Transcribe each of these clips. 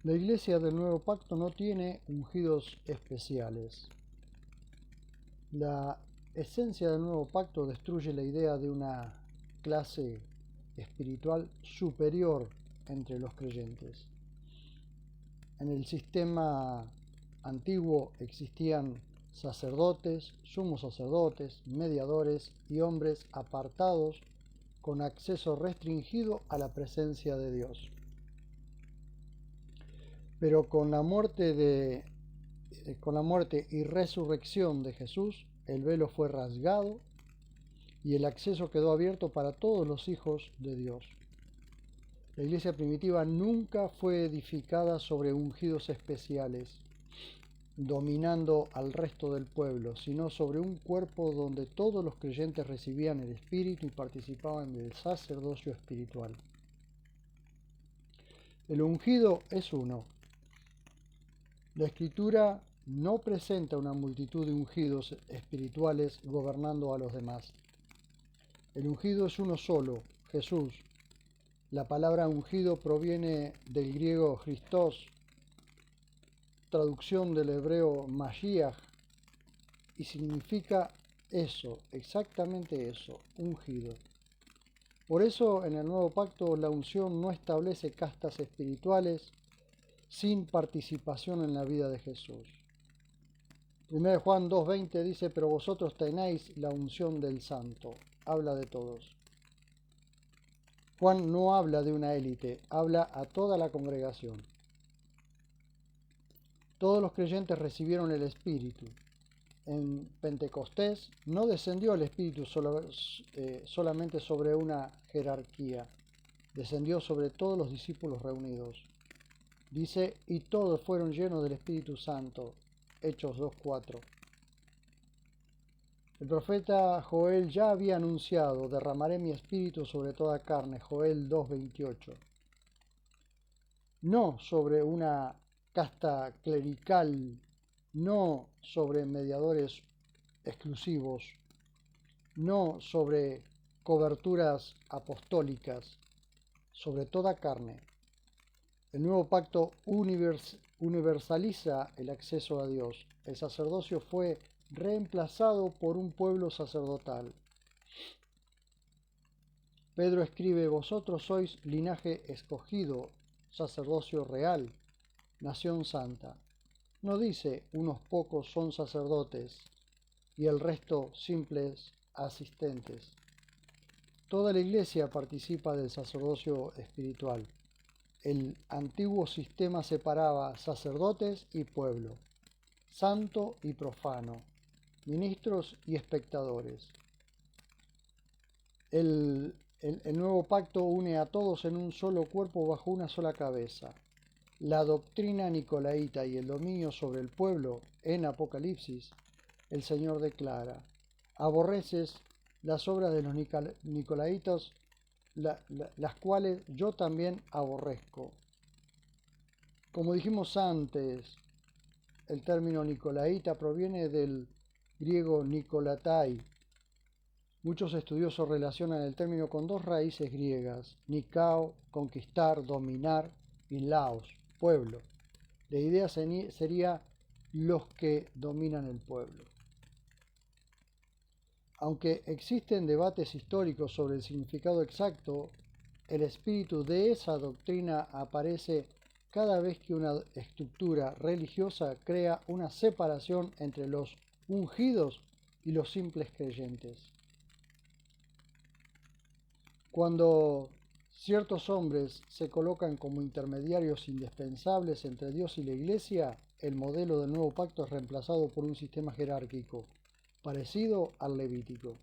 La Iglesia del Nuevo Pacto no tiene ungidos especiales. La esencia del Nuevo Pacto destruye la idea de una clase espiritual superior entre los creyentes. En el sistema antiguo existían sacerdotes, sumos sacerdotes, mediadores y hombres apartados con acceso restringido a la presencia de Dios. Pero con la muerte y resurrección de Jesús, el velo fue rasgado y el acceso quedó abierto para todos los hijos de Dios. La iglesia primitiva nunca fue edificada sobre ungidos especiales, dominando al resto del pueblo, sino sobre un cuerpo donde todos los creyentes recibían el Espíritu y participaban del sacerdocio espiritual. El ungido es uno. La Escritura no presenta una multitud de ungidos espirituales gobernando a los demás. El ungido es uno solo, Jesús. La palabra ungido proviene del griego Christos, traducción del hebreo Mashiach, y significa eso, exactamente eso, ungido. Por eso en el Nuevo Pacto la unción no establece castas espirituales sin participación en la vida de Jesús. 1 Juan 2:20 dice, pero vosotros tenéis la unción del Santo. Habla de todos. Juan no habla de una élite, habla a toda la congregación. Todos los creyentes recibieron el Espíritu. En Pentecostés no descendió el Espíritu solamente sobre una jerarquía, descendió sobre todos los discípulos reunidos. Dice, y todos fueron llenos del Espíritu Santo. Hechos 2:4. El profeta Joel ya había anunciado, derramaré mi espíritu sobre toda carne, Joel 2:28. No sobre una casta clerical, no sobre mediadores exclusivos, no sobre coberturas apostólicas, sobre toda carne. El nuevo pacto universaliza el acceso a Dios. El sacerdocio fue reemplazado por un pueblo sacerdotal. Pedro escribe, vosotros sois linaje escogido, sacerdocio real, nación santa. No dice, unos pocos son sacerdotes y el resto simples asistentes. Toda la iglesia participa del sacerdocio espiritual. El antiguo sistema separaba sacerdotes y pueblo, santo y profano, ministros y espectadores. El nuevo pacto une a todos en un solo cuerpo bajo una sola cabeza. La doctrina nicolaíta y el dominio sobre el pueblo en Apocalipsis, el Señor declara, aborreces las obras de los nicolaitas, las cuales yo también aborrezco. Como dijimos antes, el término nicolaíta proviene del griego nikolatai. Muchos estudiosos relacionan el término con dos raíces griegas, nikao, conquistar, dominar, y laos, pueblo. La idea sería los que dominan el pueblo. Aunque existen debates históricos sobre el significado exacto, el espíritu de esa doctrina aparece cada vez que una estructura religiosa crea una separación entre los ungidos y los simples creyentes. Cuando ciertos hombres se colocan como intermediarios indispensables entre Dios y la Iglesia, el modelo del nuevo pacto es reemplazado por un sistema jerárquico, parecido al levítico.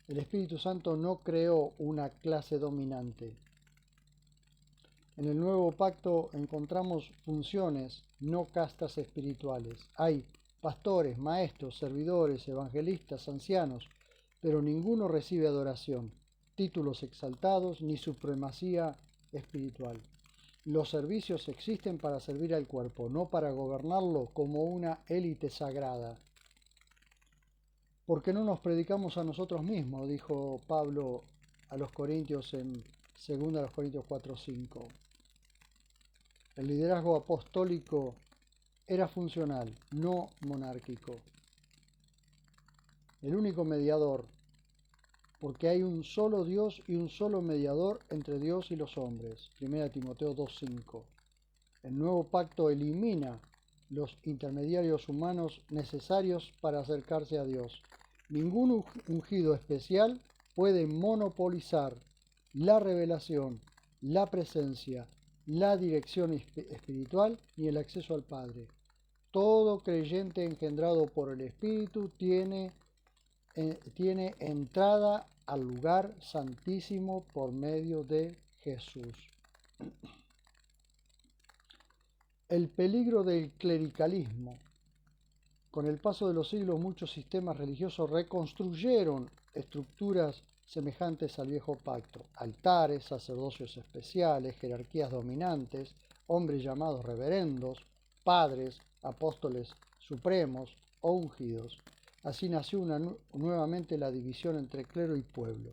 El Espíritu Santo no creó una clase dominante. En el nuevo pacto encontramos funciones, no castas espirituales. Hay pastores, maestros, servidores, evangelistas, ancianos, pero ninguno recibe adoración, títulos exaltados ni supremacía espiritual. Los servicios existen para servir al cuerpo, no para gobernarlo como una élite sagrada. Porque no nos predicamos a nosotros mismos, dijo Pablo a los Corintios en 2 Corintios 4:5. El liderazgo apostólico era funcional, no monárquico. El único mediador, porque hay un solo Dios y un solo mediador entre Dios y los hombres. 1 Timoteo 2:5. El nuevo pacto elimina los intermediarios humanos necesarios para acercarse a Dios. Ningún ungido especial puede monopolizar la revelación, la presencia, la dirección espiritual ni el acceso al Padre. Todo creyente engendrado por el Espíritu tiene entrada al lugar santísimo por medio de Jesús. El peligro del clericalismo. Con el paso de los siglos, muchos sistemas religiosos reconstruyeron estructuras semejantes al viejo pacto: altares, sacerdocios especiales, jerarquías dominantes, hombres llamados reverendos, padres, apóstoles supremos o ungidos. Así nació nuevamente la división entre clero y pueblo.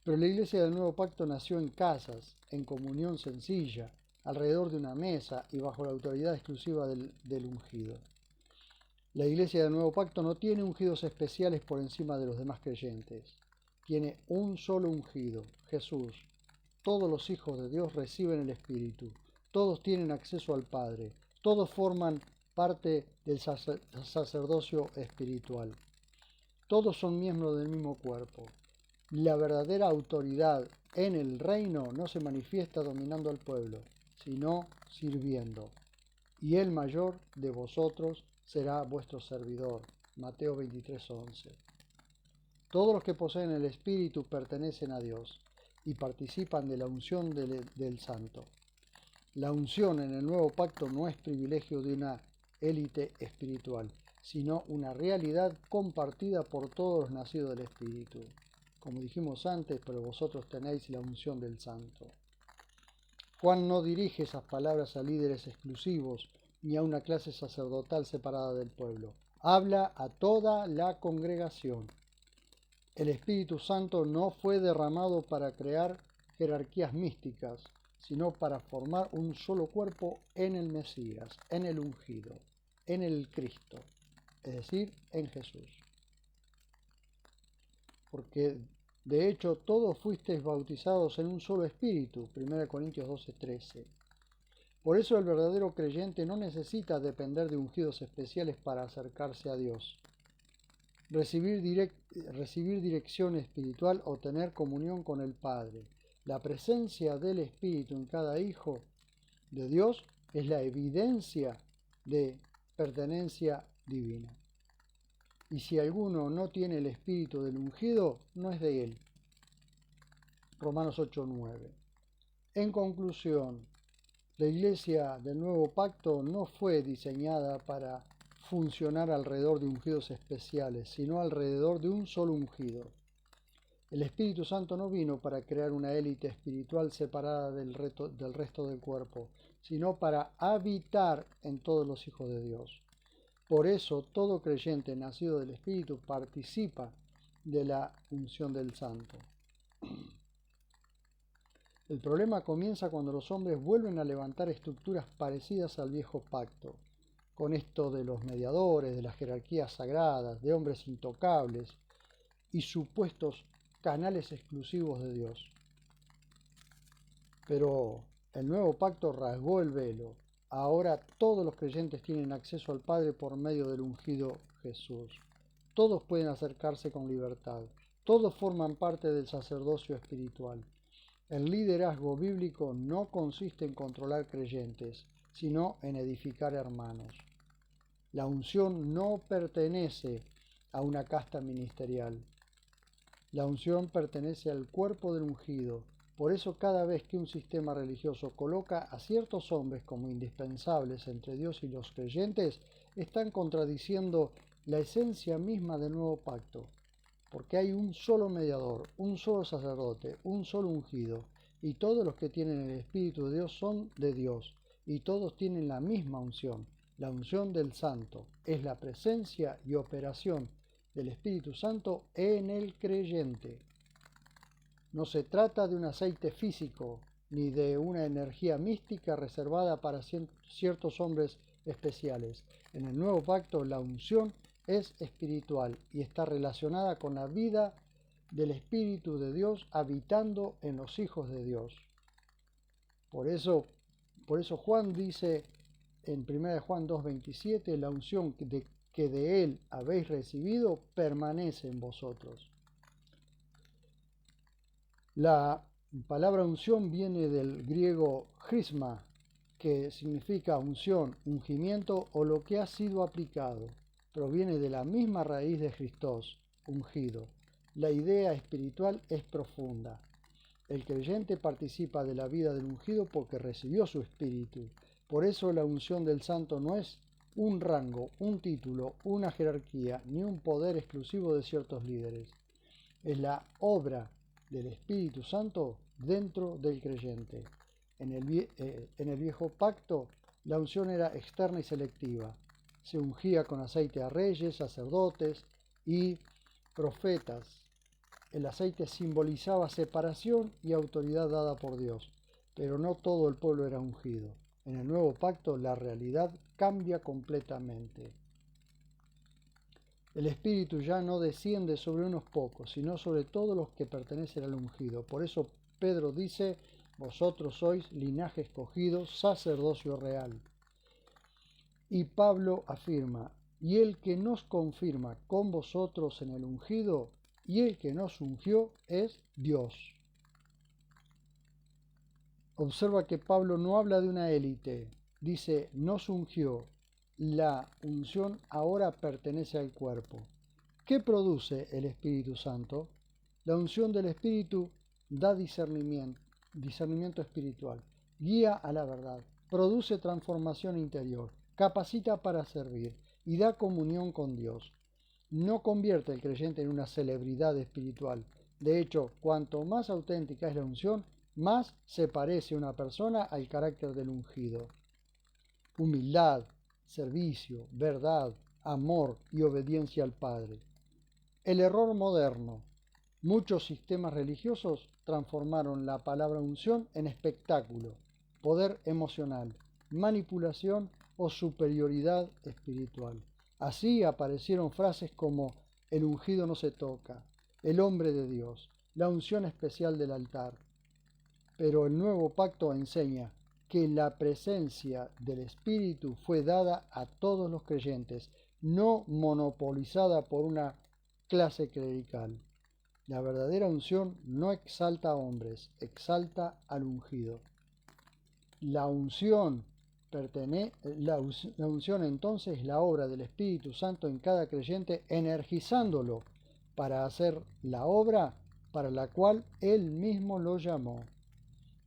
Pero la iglesia del nuevo pacto nació en casas, en comunión sencilla, alrededor de una mesa y bajo la autoridad exclusiva del ungido. La iglesia del nuevo pacto no tiene ungidos especiales por encima de los demás creyentes. Tiene un solo ungido, Jesús. Todos los hijos de Dios reciben el Espíritu. Todos tienen acceso al Padre. Todos forman parte del sacerdocio espiritual. Todos son miembros del mismo cuerpo. La verdadera autoridad en el reino no se manifiesta dominando al pueblo, sino sirviendo. Y el mayor de vosotros será vuestro servidor. Mateo 23:11. Todos los que poseen el Espíritu pertenecen a Dios y participan de la unción del Santo. La unción en el nuevo pacto no es privilegio de una élite espiritual, sino una realidad compartida por todos los nacidos del Espíritu. Como dijimos antes, pero vosotros tenéis la unción del Santo. Juan no dirige esas palabras a líderes exclusivos ni a una clase sacerdotal separada del pueblo. Habla a toda la congregación. El Espíritu Santo no fue derramado para crear jerarquías místicas, sino para formar un solo cuerpo en el Mesías, en el ungido, en el Cristo, es decir, en Jesús. Porque de hecho todos fuisteis bautizados en un solo espíritu, 1 Corintios 12:13. Por eso el verdadero creyente no necesita depender de ungidos especiales para acercarse a Dios, recibir dirección espiritual o tener comunión con el Padre. La presencia del Espíritu en cada hijo de Dios es la evidencia de pertenencia divina. Y si alguno no tiene el espíritu del ungido, no es de él. Romanos 8:9. En conclusión, la iglesia del nuevo pacto no fue diseñada para funcionar alrededor de ungidos especiales, sino alrededor de un solo ungido. El Espíritu Santo no vino para crear una élite espiritual separada del resto del cuerpo, sino para habitar en todos los hijos de Dios. Por eso todo creyente nacido del Espíritu participa de la unción del Santo. El problema comienza cuando los hombres vuelven a levantar estructuras parecidas al viejo pacto, con esto de los mediadores, de las jerarquías sagradas, de hombres intocables y supuestos canales exclusivos de Dios. Pero el nuevo pacto rasgó el velo. Ahora todos los creyentes tienen acceso al Padre por medio del ungido Jesús. Todos pueden acercarse con libertad. Todos forman parte del sacerdocio espiritual. El liderazgo bíblico no consiste en controlar creyentes, sino en edificar hermanos. La unción no pertenece a una casta ministerial. La unción pertenece al cuerpo del ungido. Por eso cada vez que un sistema religioso coloca a ciertos hombres como indispensables entre Dios y los creyentes, están contradiciendo la esencia misma del nuevo pacto. Porque hay un solo mediador, un solo sacerdote, un solo ungido, y todos los que tienen el Espíritu de Dios son de Dios, y todos tienen la misma unción. La unción del Santo es la presencia y operación del Espíritu Santo en el creyente. No se trata de un aceite físico ni de una energía mística reservada para ciertos hombres especiales. En el nuevo pacto la unción es espiritual y está relacionada con la vida del Espíritu de Dios habitando en los hijos de Dios. Por eso Juan dice en 1 Juan 2:27, la unción que de él habéis recibido permanece en vosotros. La palabra unción viene del griego crisma, que significa unción, ungimiento o lo que ha sido aplicado. Proviene de la misma raíz de Christos, ungido. La idea espiritual es profunda. El creyente participa de la vida del ungido porque recibió su espíritu. Por eso la unción del santo no es un rango, un título, una jerarquía, ni un poder exclusivo de ciertos líderes. Es la obra del Espíritu Santo dentro del creyente. En el viejo pacto, la unción era externa y selectiva. Se ungía con aceite a reyes, sacerdotes y profetas. El aceite simbolizaba separación y autoridad dada por Dios, pero no todo el pueblo era ungido. En el nuevo pacto la realidad cambia completamente. El Espíritu ya no desciende sobre unos pocos, sino sobre todos los que pertenecen al ungido. Por eso Pedro dice, vosotros sois linaje escogido, sacerdocio real. Y Pablo afirma, y el que nos confirma con vosotros en el ungido, y el que nos ungió es Dios. Observa que Pablo no habla de una élite, dice nos ungió. La unción ahora pertenece al cuerpo. ¿Qué produce el Espíritu Santo? La unción del Espíritu da discernimiento espiritual, guía a la verdad, produce transformación interior, capacita para servir y da comunión con Dios. No convierte al creyente en una celebridad espiritual. De hecho, cuanto más auténtica es la unción, más se parece una persona al carácter del ungido. Humildad, servicio, verdad, amor y obediencia al Padre. El error moderno. Muchos sistemas religiosos transformaron la palabra unción en espectáculo, poder emocional, manipulación o superioridad espiritual. Así aparecieron frases como el ungido no se toca, el hombre de Dios, la unción especial del altar. Pero el nuevo pacto enseña que la presencia del Espíritu fue dada a todos los creyentes, no monopolizada por una clase clerical. La verdadera unción no exalta a hombres, exalta al ungido. La unción entonces es la obra del Espíritu Santo en cada creyente, energizándolo para hacer la obra para la cual Él mismo lo llamó.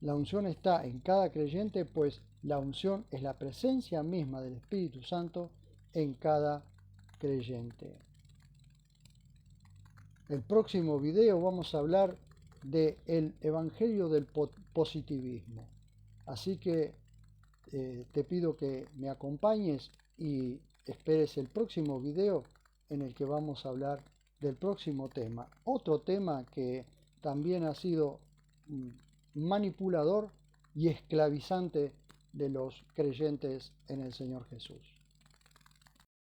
La unción está en cada creyente, pues la unción es la presencia misma del Espíritu Santo en cada creyente. El próximo video vamos a hablar del Evangelio del positivismo. Así que te pido que me acompañes y esperes el próximo video en el que vamos a hablar del próximo tema. Otro tema que también ha sido manipulador y esclavizante de los creyentes en el Señor Jesús.